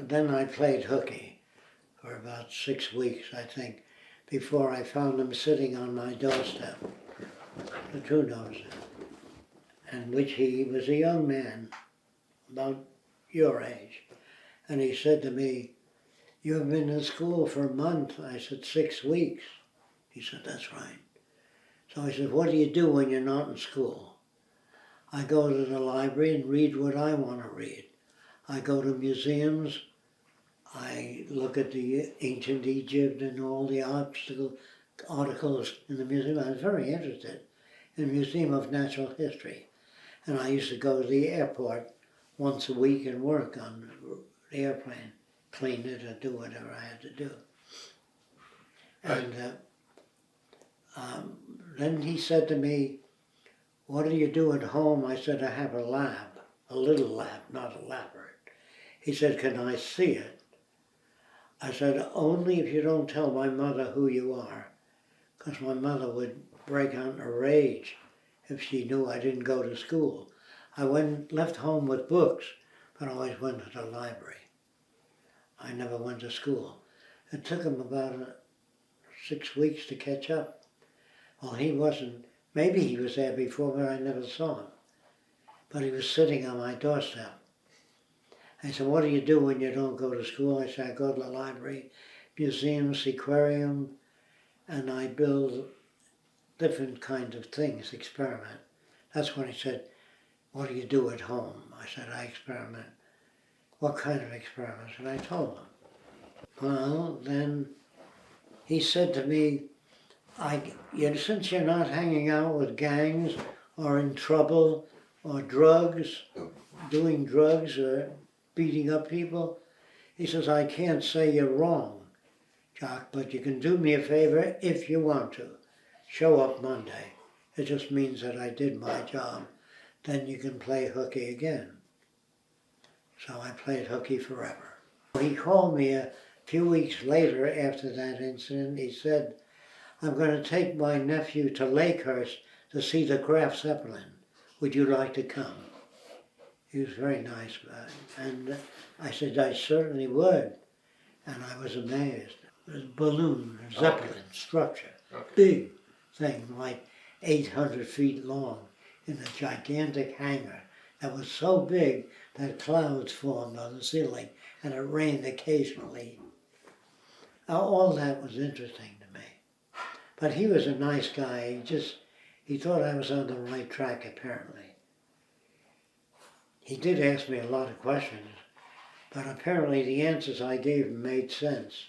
then I played hooky for about 6 weeks, I think, before I found him sitting on my doorstep, the true doorstep, and which he was a young man, about your age. And he said to me, "You have been in school for a month." I said, 6 weeks. He said, "That's right." So I said, "What do you do when you're not in school?" "I go to the library and read what I want to read. I go to museums. I look at the ancient Egypt and all the articles in the museum. I was very interested in the Museum of Natural History. And I used to go to the airport once a week and work on the airplane, clean it or do whatever I had to do." And then he said to me, "What do you do at home?" I said, "I have a lab, a little lab, not elaborate." He said, "Can I see it?" I said, "Only if you don't tell my mother who you are, because my mother would break out in a rage if she knew I didn't go to school." I left home with books, but I always went to the library. I never went to school. It took him about 6 weeks to catch up. Well, he wasn't, maybe he was there before, but I never saw him. But he was sitting on my doorstep. I said, "What do you do when you don't go to school?" I said, "I go to the library, museums, aquarium, and I build different kinds of things, experiment." That's when he said, "What do you do at home?" I said, "I experiment." "What kind of experiments?" And I told him. Well, then he said to me, "Since you're not hanging out with gangs or in trouble or drugs, doing drugs or beating up people," he says, "I can't say you're wrong, Jacque, but you can do me a favor if you want to. Show up Monday. It just means that I did my job. Then you can play hooky again." So I played hooky forever. He called me a few weeks later after that incident. He said, "I'm going to take my nephew to Lakehurst to see the Graf Zeppelin. Would you like to come?" He was very nice about it. And I said, "I certainly would." And I was amazed. It was a balloon, a Zeppelin structure, big thing, like 800 feet long, in a gigantic hangar that was so big that clouds formed on the ceiling and it rained occasionally. All that was interesting to me. But he was a nice guy. He thought I was on the right track, apparently. He did ask me a lot of questions, but apparently the answers I gave him made sense.